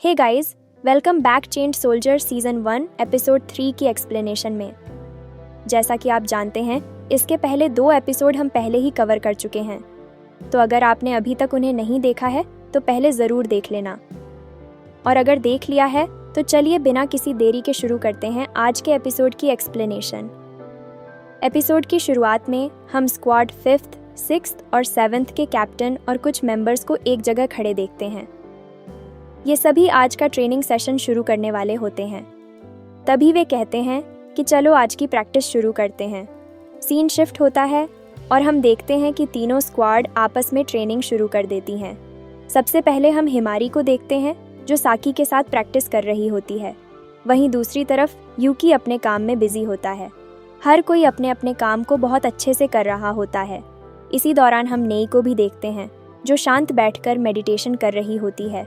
हे guys, welcome back change soldier season 1 episode 3 की explanation में। जैसा कि आप जानते हैं, इसके पहले 2 एपिसोड हम पहले ही कवर कर चुके हैं, तो अगर आपने अभी तक उन्हें नहीं देखा है तो पहले ज़रूर देख लेना, और अगर देख लिया है तो चलिए बिना किसी देरी के शुरू करते हैं आज के एपिसोड की एक्सप्लेनेशन। एपिसोड की शुरुआत में हम स्क्वाड 5th, 6th और 7th के कैप्टन और कुछ मेंबर्स को एक जगह खड़े देखते हैं। ये सभी आज का ट्रेनिंग सेशन शुरू करने वाले होते हैं। तभी वे कहते हैं कि चलो आज की प्रैक्टिस शुरू करते हैं। सीन शिफ्ट होता है और हम देखते हैं कि तीनों स्क्वाड आपस में ट्रेनिंग शुरू कर देती हैं। सबसे पहले हम हिमारी को देखते हैं जो साकी के साथ प्रैक्टिस कर रही होती है। वहीं दूसरी तरफ यूकी अपने काम में बिजी होता है। हर कोई अपने अपने काम को बहुत अच्छे से कर रहा होता है। इसी दौरान हम नेई को भी देखते हैं जो शांत बैठकर मेडिटेशन कर रही होती है।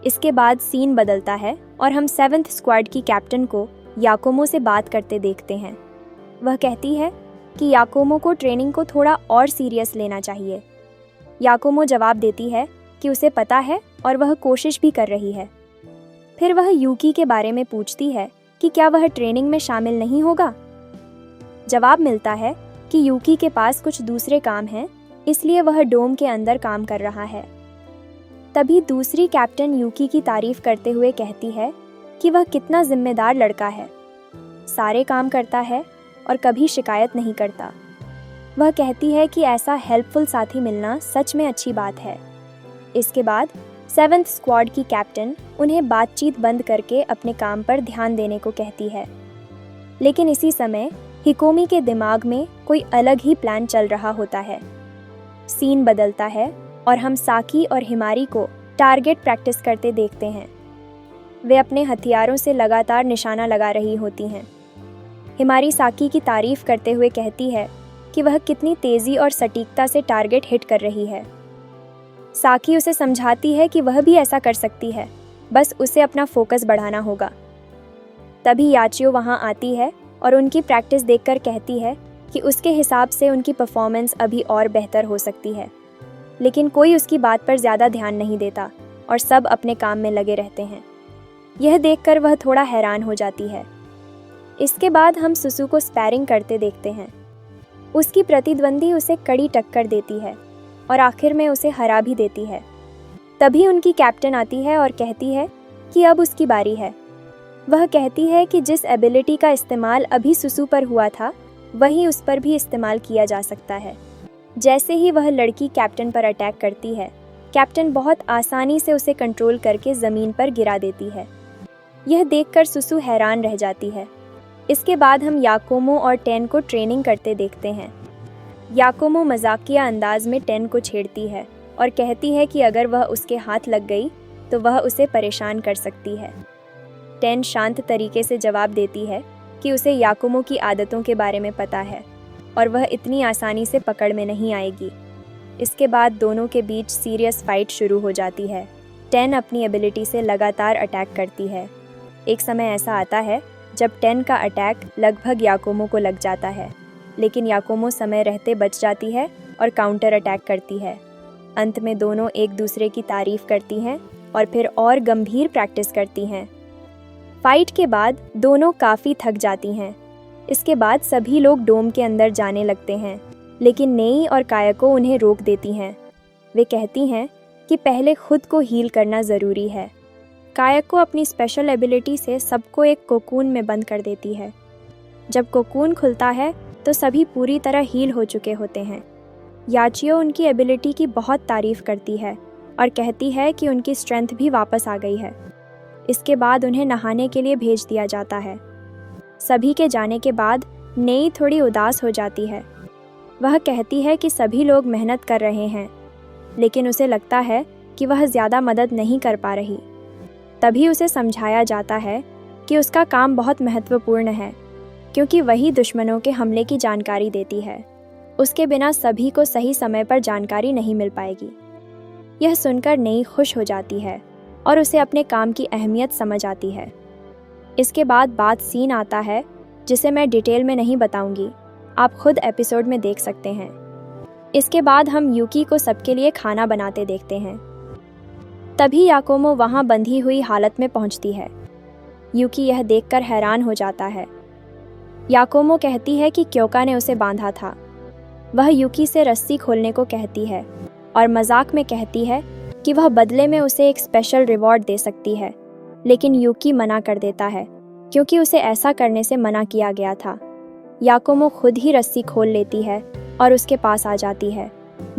इसके बाद सीन बदलता है और हम 7th स्क्वाड की कैप्टन को याकोमो से बात करते देखते हैं। वह कहती है कि याकोमो को ट्रेनिंग को थोड़ा और सीरियस लेना चाहिए। याकोमो जवाब देती है कि उसे पता है और वह कोशिश भी कर रही है। फिर वह यूकी के बारे में पूछती है कि क्या वह ट्रेनिंग में शामिल नहीं होगा। जवाब मिलता है कि यूकी के पास कुछ दूसरे काम हैं, इसलिए वह डोम के अंदर काम कर रहा है। तभी दूसरी कैप्टन यूकी की तारीफ करते हुए कहती है कि वह कितना जिम्मेदार लड़का है, सारे काम करता है और कभी शिकायत नहीं करता। वह कहती है कि ऐसा हेल्पफुल साथी मिलना सच में अच्छी बात है। इसके बाद 7th स्क्वाड की कैप्टन उन्हें बातचीत बंद करके अपने काम पर ध्यान देने को कहती है। लेकिन इसी समय हिकोमी के दिमाग में कोई अलग ही प्लान चल रहा होता है। सीन बदलता है और हम साकी और हिमारी को टारगेट प्रैक्टिस करते देखते हैं। वे अपने हथियारों से लगातार निशाना लगा रही होती हैं। हिमारी साकी की तारीफ करते हुए कहती है कि वह कितनी तेज़ी और सटीकता से टारगेट हिट कर रही है। साकी उसे समझाती है कि वह भी ऐसा कर सकती है, बस उसे अपना फोकस बढ़ाना होगा। तभी याचियो वहां आती है और उनकी प्रैक्टिस देखकर कहती है कि उसके हिसाब से उनकी परफॉर्मेंस अभी और बेहतर हो सकती है। लेकिन कोई उसकी बात पर ज़्यादा ध्यान नहीं देता और सब अपने काम में लगे रहते हैं। यह देखकर वह थोड़ा हैरान हो जाती है। इसके बाद हम सुसु को स्पैरिंग करते देखते हैं। उसकी प्रतिद्वंदी उसे कड़ी टक्कर देती है और आखिर में उसे हरा भी देती है। तभी उनकी कैप्टन आती है और कहती है कि अब उसकी बारी है। वह कहती है कि जिस एबिलिटी का इस्तेमाल अभी सुसु पर हुआ था, वही उस पर भी इस्तेमाल किया जा सकता है। जैसे ही वह लड़की कैप्टन पर अटैक करती है, कैप्टन बहुत आसानी से उसे कंट्रोल करके ज़मीन पर गिरा देती है। यह देखकर सुसु हैरान रह जाती है। इसके बाद हम याकोमो और टेन को ट्रेनिंग करते देखते हैं। याकोमो मजाकिया अंदाज में टेन को छेड़ती है और कहती है कि अगर वह उसके हाथ लग गई तो वह उसे परेशान कर सकती है। टेन शांत तरीके से जवाब देती है कि उसे याकोमो की आदतों के बारे में पता है और वह इतनी आसानी से पकड़ में नहीं आएगी। इसके बाद दोनों के बीच सीरियस फाइट शुरू हो जाती है। टेन अपनी एबिलिटी से लगातार अटैक करती है। एक समय ऐसा आता है जब टेन का अटैक लगभग याकोमो को लग जाता है, लेकिन याकोमो समय रहते बच जाती है और काउंटर अटैक करती है। अंत में दोनों एक दूसरे की तारीफ करती हैं और फिर और गंभीर प्रैक्टिस करती हैं। फाइट के बाद दोनों काफ़ी थक जाती हैं। इसके बाद सभी लोग डोम के अंदर जाने लगते हैं, लेकिन नेई और कायाको उन्हें रोक देती हैं। वे कहती हैं कि पहले खुद को हील करना ज़रूरी है। कायाको अपनी स्पेशल एबिलिटी से सबको एक कोकून में बंद कर देती है। जब कोकून खुलता है तो सभी पूरी तरह हील हो चुके होते हैं। याचियो उनकी एबिलिटी की बहुत तारीफ करती है और कहती है कि उनकी स्ट्रेंथ भी वापस आ गई है। इसके बाद उन्हें नहाने के लिए भेज दिया जाता है। सभी के जाने के बाद नेई थोड़ी उदास हो जाती है। वह कहती है कि सभी लोग मेहनत कर रहे हैं, लेकिन उसे लगता है कि वह ज़्यादा मदद नहीं कर पा रही। तभी उसे समझाया जाता है कि उसका काम बहुत महत्वपूर्ण है, क्योंकि वही दुश्मनों के हमले की जानकारी देती है। उसके बिना सभी को सही समय पर जानकारी नहीं मिल पाएगी। यह सुनकर नेई खुश हो जाती है और उसे अपने काम की अहमियत समझ आती है। इसके बाद सीन आता है जिसे मैं डिटेल में नहीं बताऊंगी, आप खुद एपिसोड में देख सकते हैं। इसके बाद हम यूकी को सबके लिए खाना बनाते देखते हैं। तभी याकोमो वहाँ बंधी हुई हालत में पहुँचती है। यूकी यह देखकर हैरान हो जाता है। याकोमो कहती है कि क्योका ने उसे बांधा था। वह यूकी से रस्सी खोलने को कहती है और मजाक में कहती है कि वह बदले में उसे एक स्पेशल रिवॉर्ड दे सकती है, लेकिन यूकी मना कर देता है क्योंकि उसे ऐसा करने से मना किया गया था। याकोमो खुद ही रस्सी खोल लेती है और उसके पास आ जाती है।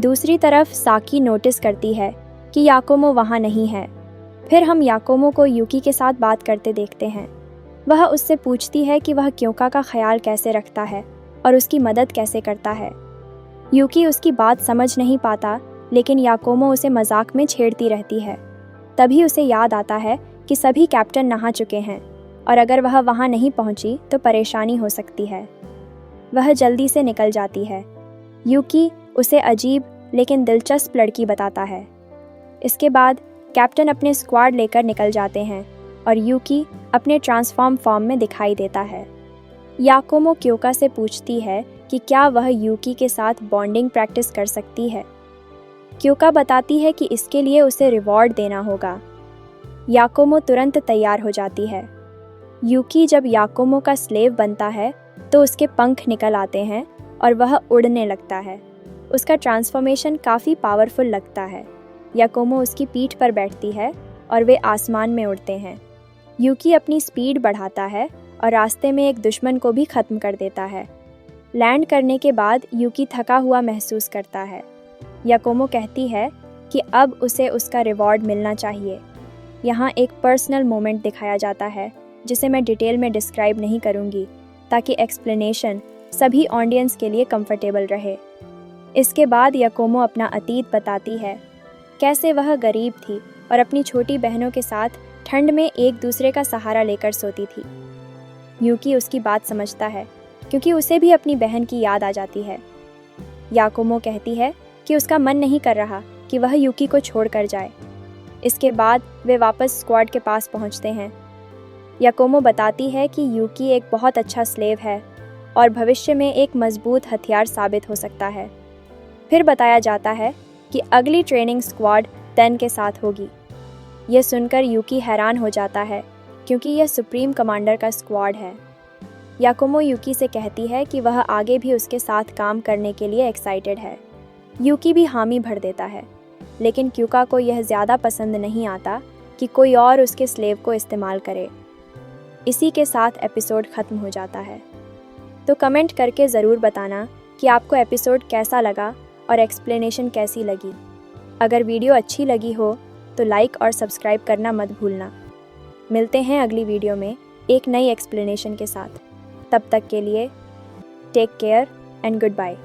दूसरी तरफ साकी नोटिस करती है कि याकोमो वहाँ नहीं है। फिर हम याकोमो को यूकी के साथ बात करते देखते हैं। वह उससे पूछती है कि वह क्योका का ख्याल कैसे रखता है और उसकी मदद कैसे करता है। यूकी उसकी बात समझ नहीं पाता, लेकिन याकोमो उसे मजाक में छेड़ती रहती है। तभी उसे याद आता है कि सभी कैप्टन नहा चुके हैं और अगर वह वहाँ नहीं पहुँची तो परेशानी हो सकती है। वह जल्दी से निकल जाती है। यूकी उसे अजीब लेकिन दिलचस्प लड़की बताता है। इसके बाद कैप्टन अपने स्क्वाड लेकर निकल जाते हैं और यूकी अपने ट्रांसफॉर्म फॉर्म में दिखाई देता है। याकोमो क्योका से पूछती है कि क्या वह यूकी के साथ बॉन्डिंग प्रैक्टिस कर सकती है। क्योका बताती है कि इसके लिए उसे रिवॉर्ड देना होगा। याकोमो तुरंत तैयार हो जाती है। यूकी जब याकोमो का स्लेव बनता है तो उसके पंख निकल आते हैं और वह उड़ने लगता है। उसका ट्रांसफॉर्मेशन काफ़ी पावरफुल लगता है। याकोमो उसकी पीठ पर बैठती है और वे आसमान में उड़ते हैं। यूकी अपनी स्पीड बढ़ाता है और रास्ते में एक दुश्मन को भी ख़त्म कर देता है। लैंड करने के बाद यूकी थका हुआ महसूस करता है। याकोमो कहती है कि अब उसे उसका रिवॉर्ड मिलना चाहिए। यहाँ एक पर्सनल मोमेंट दिखाया जाता है जिसे मैं डिटेल में डिस्क्राइब नहीं करूँगी ताकि एक्सप्लेनेशन सभी ऑडियंस के लिए कंफर्टेबल रहे। इसके बाद याकोमो अपना अतीत बताती है, कैसे वह गरीब थी और अपनी छोटी बहनों के साथ ठंड में एक दूसरे का सहारा लेकर सोती थी। यूकी उसकी बात समझता है क्योंकि उसे भी अपनी बहन की याद आ जाती है। याकोमो कहती है कि उसका मन नहीं कर रहा कि वह यूकी को छोड़कर जाए। इसके बाद वे वापस स्क्वाड के पास पहुंचते हैं। याकोमो बताती है कि यूकी एक बहुत अच्छा स्लेव है और भविष्य में एक मजबूत हथियार साबित हो सकता है। फिर बताया जाता है कि अगली ट्रेनिंग स्क्वाड तेन के साथ होगी। यह सुनकर यूकी हैरान हो जाता है क्योंकि यह सुप्रीम कमांडर का स्क्वाड है। याकोमो यूकी से कहती है कि वह आगे भी उसके साथ काम करने के लिए एक्साइटेड है। यूकी भी हामी भर देता है, लेकिन क्योका को यह ज़्यादा पसंद नहीं आता कि कोई और उसके स्लेव को इस्तेमाल करे। इसी के साथ एपिसोड ख़त्म हो जाता है। तो कमेंट करके ज़रूर बताना कि आपको एपिसोड कैसा लगा और एक्सप्लेनेशन कैसी लगी। अगर वीडियो अच्छी लगी हो तो लाइक और सब्सक्राइब करना मत भूलना। मिलते हैं अगली वीडियो में एक नई एक्सप्लेनेशन के साथ। तब तक के लिए take care and good bye.